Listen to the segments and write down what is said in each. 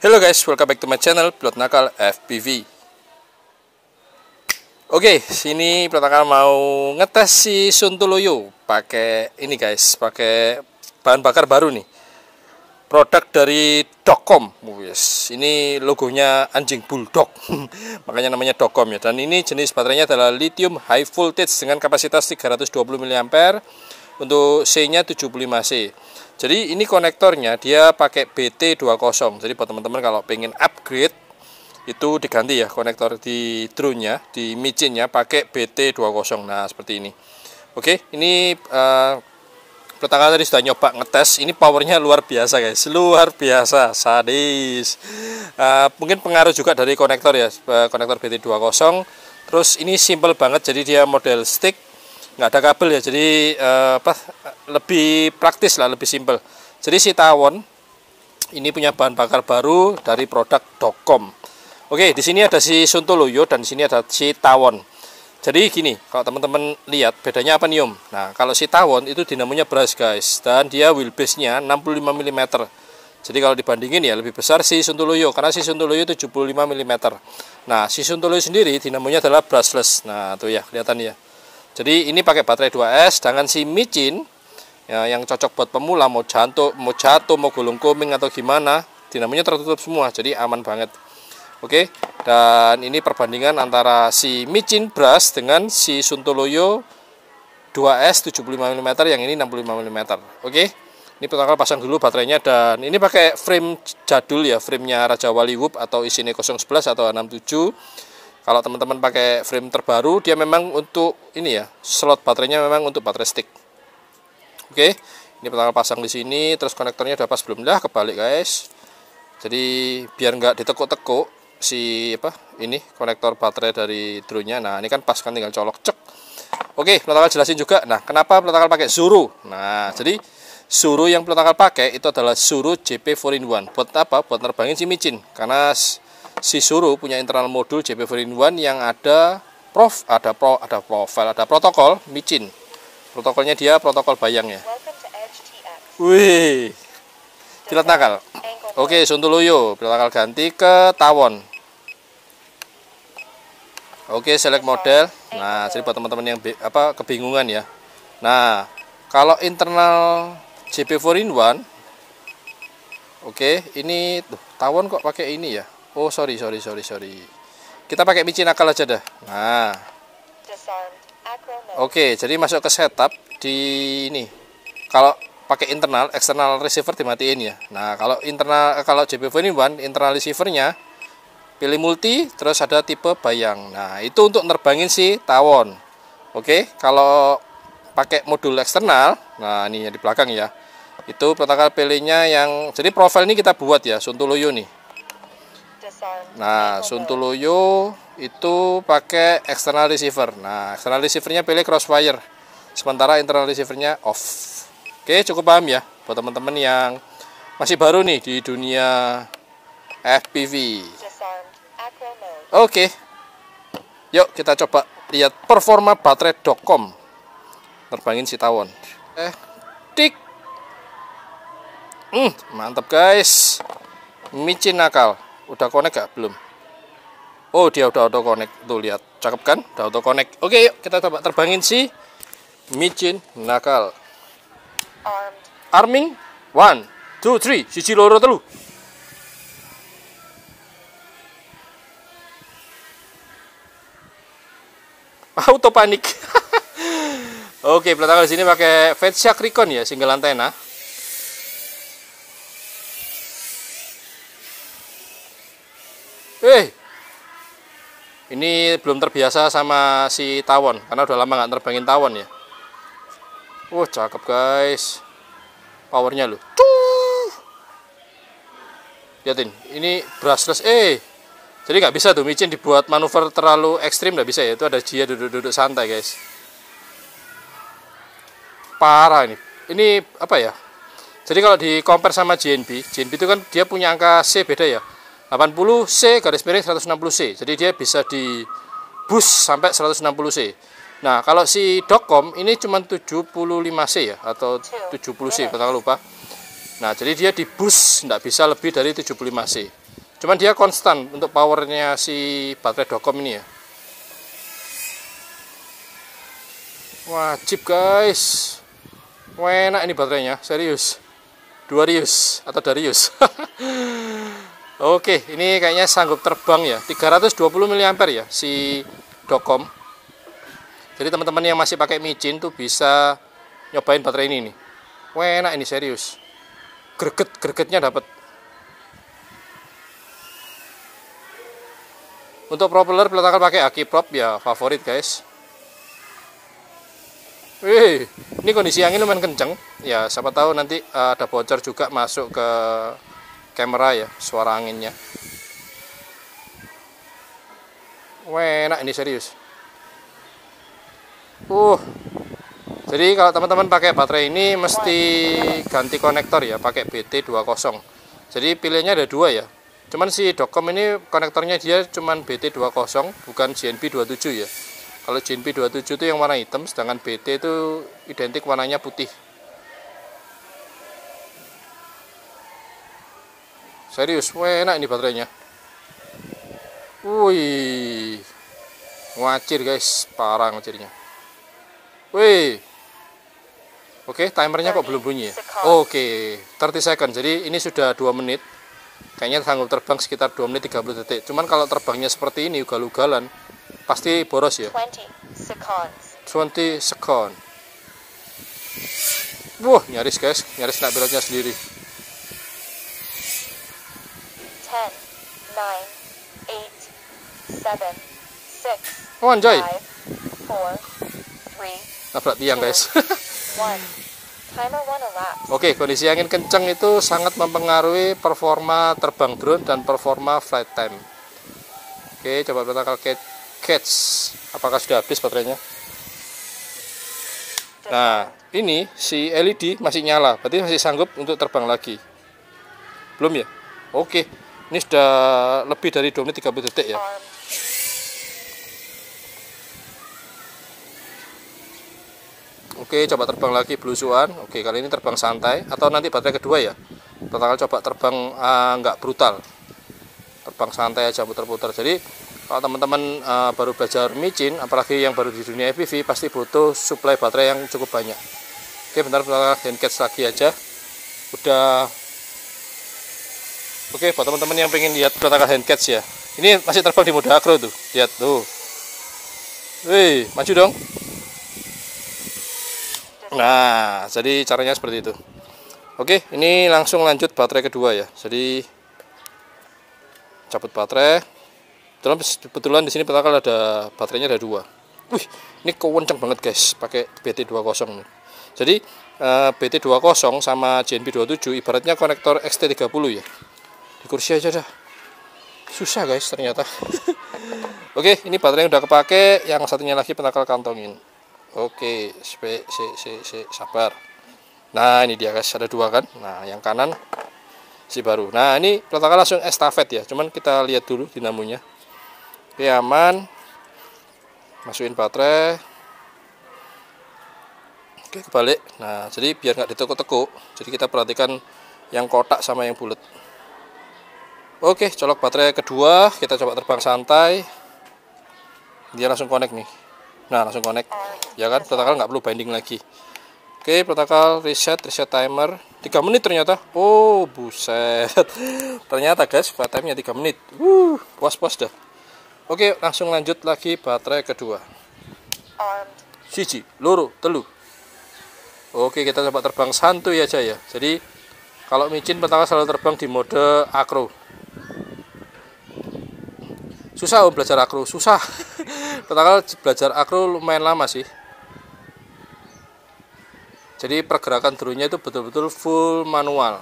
Hello guys, welcome back to my channel Pilot Nakal FPV. Oke, sini Pilot Nakal mau ngetes si Sontoloyo pakai ini guys, pakai bahan bakar baru nih. Produk dari Docom. Yes. Ini logonya anjing bulldog. Makanya namanya Docom ya. Dan ini jenis baterainya adalah lithium high voltage dengan kapasitas 320 mAh untuk C-nya 75C. Jadi ini konektornya dia pakai BT20. Jadi buat teman-teman kalau pengen upgrade itu diganti ya konektor di drone-nya, di micinnya pakai BT20. Nah, seperti ini. Oke, ini pertama tadi sudah nyoba ngetes. Ini powernya luar biasa guys, luar biasa, sadis. Mungkin pengaruh juga dari konektor ya, konektor BT20. Terus ini simple banget, jadi dia model stick, nggak ada kabel ya, jadi lebih praktis lah, lebih simple. Jadi si tawon ini punya bahan bakar baru dari produk Docom. Oke, di sini ada si Sontoloyo dan di sini ada si tawon. Jadi gini, kalau teman-teman lihat bedanya apa nih Om? Nah, kalau si tawon itu dinamonya brush guys, dan dia wheelbase-nya 65 mm. Jadi kalau dibandingin ya lebih besar si Sontoloyo, karena si Sontoloyo 75 mm. Nah, si Sontoloyo sendiri dinamonya adalah brushless. Nah, tuh ya, kelihatan ya. Jadi ini pakai baterai 2S, dengan si micin ya, yang cocok buat pemula, mau jatuh, mau gulung koming atau gimana, dinamonya tertutup semua, jadi aman banget. Oke, dan ini perbandingan antara si micin brush dengan si Sontoloyo 2S 75 mm, yang ini 65 mm. Oke, ini pertama pasang dulu baterainya, dan ini pakai frame jadul ya, framenya Raja Wali Whoop atau Isine 011 atau 67. Kalau teman-teman pakai frame terbaru, dia memang untuk ini ya, slot baterainya memang untuk baterai stick. Oke, ini pertama pasang di sini, terus konektornya udah pas belum? Dah kebalik guys. Jadi biar nggak ditekuk-tekuk si ini konektor baterai dari drone-nya. Nah, ini kan pas kan, tinggal colok cek. Oke, Pilot jelasin juga. Nah, kenapa Pilot pakai Zuru? Nah, jadi Zuru yang Pilot pakai itu adalah Zuru JP 4-in-1. Buat apa? Buat nerbangin si micin. Karena si Zuru punya internal modul JP 4-in-1 yang ada protokol micin. Protokolnya dia protokol bayang ya. Wih, Pilot Nakal. Oke, Sontoloyo Pilot ganti ke tawon. Oke, select model. Nah, jadi buat teman-teman yang kebingungan ya. Nah, kalau internal JP 4-in-1, oke, ini tuh tawon kok pakai ini ya. Oh, sorry. Kita pakai micin akal aja dah. Nah, oke, jadi masuk ke setup di ini. Kalau pakai internal, external receiver dimatiin ya. Nah, kalau JP 4-in-1 internal receivernya pilih multi, terus ada tipe bayang. Nah, itu untuk nerbangin si tawon. Oke, kalau pakai modul eksternal, nah ini yang di belakang ya. Itu protokol pilihnya yang, jadi profil ini kita buat ya, Sontoloyo nih. Nah, Sontoloyo itu pakai external receiver. Nah, external receivernya pilih crossfire, sementara internal receivernya off. Oke, cukup paham ya buat teman-teman yang masih baru nih di dunia FPV. Oke, yuk kita coba lihat performa baterai Docom nerbangin si tawon. Tik, mantap guys. Micin nakal. Udah connect gak? Belum. Oh, dia udah auto connect. Tuh lihat, cakep kan? Udah auto connect. Oke, yuk kita coba terbangin si micin nakal. Arming 1, 2, 3, siji loro telu. Auto panik. Oke, Pilot di sini pakai Fatshark Recon ya, single antena. Ini belum terbiasa sama si tawon karena udah lama nggak terbangin tawon ya. Cakep guys. Powernya loh. Lihatin, ini brushless. Jadi nggak bisa tuh micin dibuat manuver terlalu ekstrim, nggak bisa ya. Itu ada dia duduk-duduk santai guys. Parah ini. Ini apa ya? Jadi kalau di compare sama JNB itu kan dia punya angka C beda ya. 80C garis miring 160C. Jadi dia bisa di boost sampai 160C. Nah, kalau si Docom ini cuma 75C ya atau 70C, kalau lupa. Nah, jadi dia di boost nggak bisa lebih dari 75C. Cuman dia konstan untuk powernya si baterai Docom ini ya. Wajib guys. Enak ini baterainya, serius. Darius atau Darius. Oke, ini kayaknya sanggup terbang ya. 320 mAh ya si Docom. Jadi teman-teman yang masih pakai micin tuh bisa nyobain baterai ini nih. Enak ini serius. Gregetnya dapat. Untuk propeller peletakan pakai aki prop ya favorit guys. Wih, ini kondisi angin lumayan kenceng. Ya, siapa tahu nanti ada bocor juga masuk ke kamera ya, suara anginnya. Wah, enak ini serius. Jadi kalau teman-teman pakai baterai ini mesti ganti konektor ya, pakai BT20. Jadi pilihannya ada dua ya. Cuman si Docom ini konektornya dia cuman BT20, bukan JNB27 ya. Kalau JNB27 itu yang warna hitam, sedangkan BT itu identik warnanya putih. Serius, wah enak ini baterainya. Wih, ngacir guys, parah ngacirnya. Wih, oke, timernya kok belum bunyi ya? Oke, 30 second, jadi ini sudah 2 menit. Kayaknya sanggup terbang sekitar 2 menit 30 detik. Cuman kalau terbangnya seperti ini, ugal-ugalan, pasti boros ya. 20 second. Wah, nyaris guys, nyaris nak pilotnya sendiri. 10, 9, 8, 7, 6, Oh anjay, 5, 4, 3, nabrak tiang guys. 1. Timer 1 elapsed. Oke, kondisi angin kencang itu sangat mempengaruhi performa terbang drone dan performa flight time. Oke, coba kita catch. Apakah sudah habis baterainya? Nah, ini si LED masih nyala, berarti masih sanggup untuk terbang lagi. Belum ya? Oke, ini sudah lebih dari 2 menit 30 detik ya. Oke, coba terbang lagi belusuan. Oke, kali ini terbang santai. Atau nanti baterai kedua ya. Pertama coba terbang nggak brutal. Terbang santai aja, putar-putar. Jadi kalau teman-teman baru belajar micin, apalagi yang baru di dunia FPV, pasti butuh suplai baterai yang cukup banyak. Oke, bentar hand catch lagi aja. Udah. Oke, buat teman-teman yang pengen lihat peletakan hand catch ya. Ini masih terbang di mode acro tuh. Lihat tuh. Wih, maju dong. Nah, jadi caranya seperti itu. Oke, ini langsung lanjut baterai kedua ya. Jadi cabut baterai. Kebetulan di sini petakal ada baterainya ada 2. Wih, ini kenceng banget guys, pakai BT20 nih. Jadi BT20 sama JNB27 ibaratnya konektor XT30 ya. Di kursi aja dah. Susah guys ternyata. Oke, ini baterai yang udah kepake, yang satunya lagi petakal kantongin. Oke, sabar. Nah, ini dia guys, ada 2 kan. Nah, yang kanan si baru. Nah, ini petakal langsung estafet ya. Cuman kita lihat dulu dinamonya. Oke, aman. Masukin baterai. Oke, kebalik. Nah, jadi biar nggak ditekuk-tekuk, jadi kita perhatikan yang kotak sama yang bulat. Oke, colok baterai kedua. Kita coba terbang santai. Dia langsung connect nih. Nah, langsung connect. Ya kan, protokol nggak perlu binding lagi. Oke, protokol reset timer 3 menit ternyata. Oh, buset. Ternyata guys, flight time-nya 3 menit. Puas-puas dah. Oke, langsung lanjut lagi baterai kedua. Siji, loro, telu. Oke, kita coba terbang santuy aja ya. Jadi, kalau micin protokol selalu terbang di mode acro. Susah om belajar acro, susah. Protokol belajar acro lumayan lama sih. Jadi pergerakan drone-nya itu betul-betul full manual.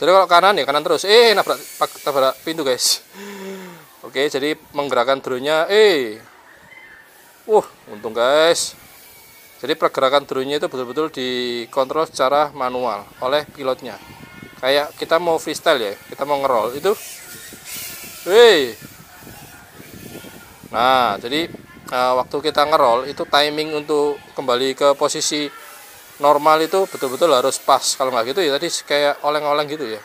Jadi kalau kanan ya kanan terus. Nabrak pintu guys. Oke, jadi menggerakkan drone-nya. Untung guys. Jadi pergerakan drone-nya itu betul-betul dikontrol secara manual oleh pilotnya. Kayak kita mau freestyle ya, kita mau ngeroll itu. Nah, jadi waktu kita ngeroll itu timing untuk kembali ke posisi normal itu betul-betul harus pas. Kalau nggak gitu ya tadi kayak oleng-oleng gitu ya.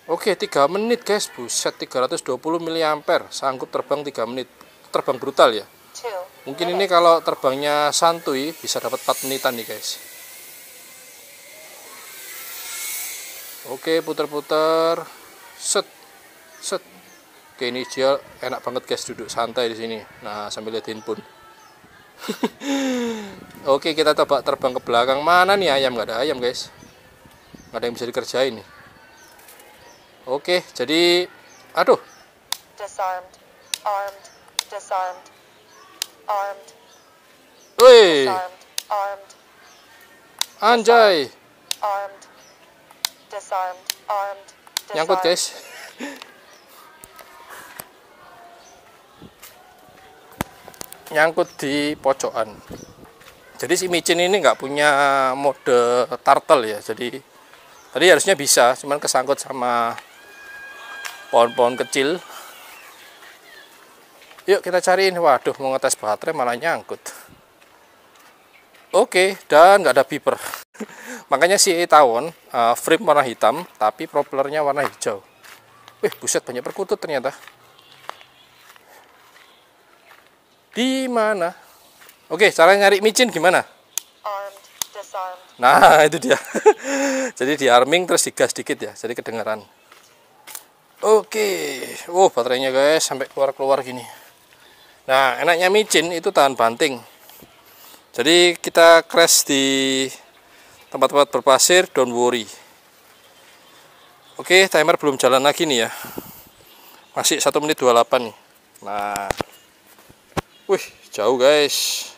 Oke, 3 menit guys, buset, 320 mAh, sanggup terbang 3 menit. Terbang brutal ya. Mungkin ini kalau terbangnya santuy bisa dapat 4 menitan nih guys. Oke, putar-putar. Set. Set. Oke, ini dia enak banget guys, duduk santai di sini. Nah, sambil lihat handphone. Oke, kita coba terbang ke belakang. Mana nih ayam? Nggak ada ayam guys. Nggak ada yang bisa dikerjain nih. Oke, jadi aduh. Disarmed, armed, disarmed, armed, Wih, disarmed, armed, anjay. armed, disarmed, armed, Nyangkut disarmed. guys. Nyangkut di pojokan. Jadi si micin ini nggak punya mode turtle ya. Jadi tadi harusnya bisa, cuman kesangkut sama pohon-pohon kecil. Yuk kita cariin. Waduh, mau ngetes baterai malah nyangkut. Oke, dan nggak ada beeper. Makanya si tawon frame warna hitam, tapi propellernya warna hijau. Wih, buset, banyak perkutut ternyata. Di mana? Oke, cara nyari micin gimana? Armed, disarmed, Nah, itu dia. Jadi di arming terus digas dikit ya, jadi kedengaran. Oke, baterainya guys sampai keluar-keluar gini. Nah, enaknya micin itu tahan banting. Jadi kita crash di tempat-tempat berpasir, don't worry. Oke, timer belum jalan lagi nih ya. Masih 1 menit 28 nih. Nah, wih, jauh guys.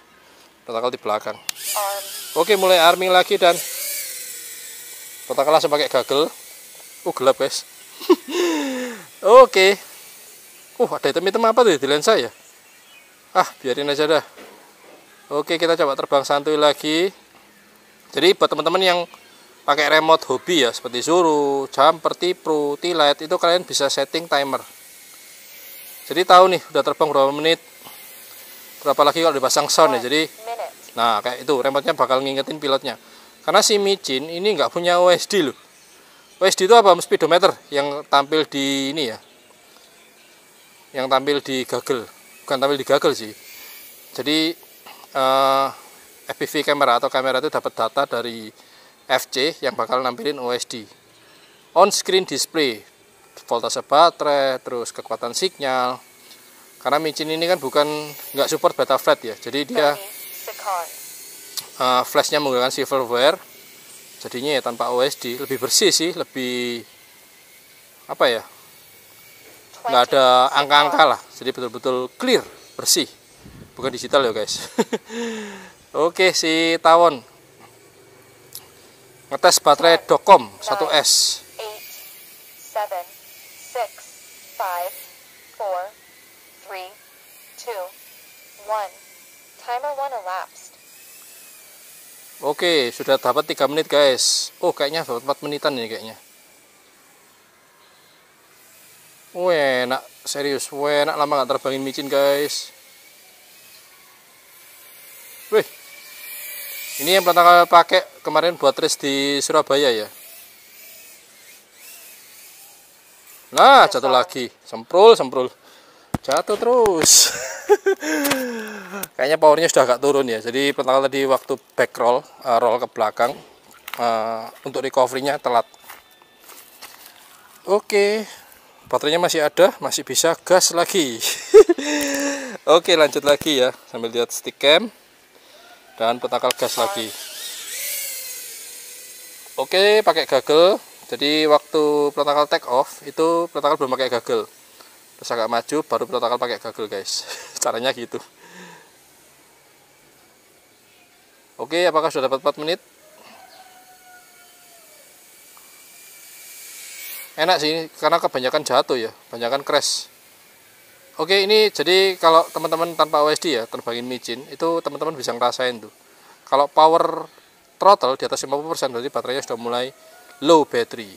Protakal di belakang. armed, Oke, mulai arming lagi dan protakal langsung pakai gagel. Gelap guys. Oke. Ada item-item apa tuh di lensa ya? Biarin aja dah. Oke, kita coba terbang santuy lagi. Jadi buat teman-teman yang pakai remote hobi ya, seperti Zuru, Jumper, T-Pro, T-Lite, itu kalian bisa setting timer. Jadi tahu nih udah terbang berapa menit, berapa lagi kalau dipasang sound ya. Jadi minute, nah kayak itu remote-nya bakal ngingetin pilotnya. Karena si micin ini nggak punya OSD loh. OSD itu apa? Speedometer yang tampil di ini ya. Yang tampil di gagel. Bukan tampil di gagel sih. Jadi FPV kamera atau kamera itu dapat data dari FC yang bakal nampilin OSD. On screen display, voltase baterai, terus kekuatan sinyal. Karena micin ini kan nggak support Betaflight ya. Jadi dia 30 seconds, flashnya menggunakan silverware. Jadinya ya tanpa OSD, lebih bersih sih, lebih apa ya, nggak 20 ada angka-angka seconds, lah, jadi betul-betul clear, bersih, bukan digital ya guys. Oke, si tawon ngetes baterai Docom 1S. 8, 7, 6, 5, 4, 3, 2, 1. Timer 1 elapsed. Oke, sudah dapat 3 menit guys. Kayaknya dapat 4 menitan ini kayaknya. Enak, serius, enak, lama gak terbangin micin guys. Wih, ini yang pertama pakai kemarin buat race di Surabaya ya. Nah, jatuh lagi, semprul, jatuh terus. Kayaknya powernya sudah agak turun ya. Jadi pertama tadi waktu back roll, roll ke belakang, untuk recovery-nya telat. Oke, baterainya masih ada, masih bisa gas lagi. Oke, lanjut lagi ya, sambil lihat stick cam dan petakal gas lagi. Oke, pakai gagel. Jadi waktu petakal take off itu petakal belum pakai gagel. Terus agak maju baru petakal pakai gagel guys. Caranya gitu. Oke, apakah sudah dapat 4 menit? Enak sih, karena kebanyakan jatuh ya, kebanyakan crash. Oke, ini jadi kalau teman-teman tanpa OSD ya, terbangin micin, itu teman-teman bisa ngerasain tuh. Kalau power throttle di atas 50%, berarti baterainya sudah mulai low battery.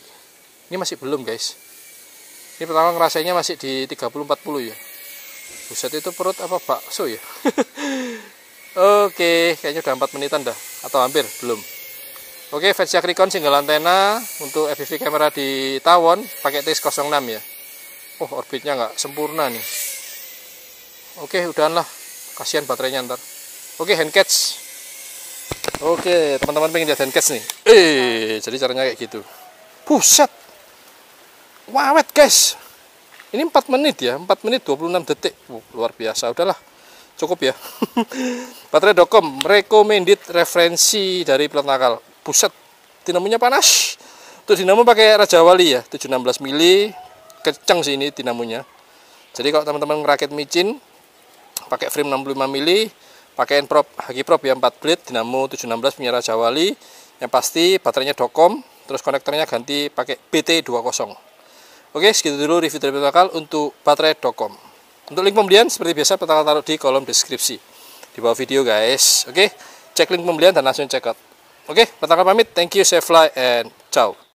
Ini masih belum guys. Ini pertama ngerasainnya masih di 30-40 ya. Buset, itu perut apa bakso ya? Oke, kayaknya udah 4 menitan dah, atau hampir belum. Oke, Vetsia Krikon single antena untuk FPV kamera di tawon pakai TX06 ya. Oh, orbitnya nggak sempurna nih. Oke, udahan lah, kasihan baterainya ntar. Oke, hand catch. Oke, teman-teman pengen lihat hand catch nih. Jadi caranya kayak gitu. Buset, wawet guys. Ini 4 menit ya, 4 menit 26 detik. Luar biasa, udahlah, cukup ya. Baterai Docom recommended referensi dari Pletnakal. Buset, dinamonya panas. Untuk dinamo pakai Raja Wali ya, 716 mili. Kenceng sih ini dinamonya. Jadi kalau teman-teman ngerakit micin pakai frame 65 mili, pakai prop Hagi Prop ya 4 blade, dinamo 716 punya Raja Wali. Yang pasti baterainya Docom, terus konektornya ganti pakai BT20. Oke, segitu dulu review dari Pletnakal untuk baterai Docom. Untuk link pembelian seperti biasa Pletnakal taruh di kolom deskripsi di bawah video guys. Oke, cek link pembelian dan langsung check out. Oke, Pletnakal pamit. Thank you, save fly and ciao.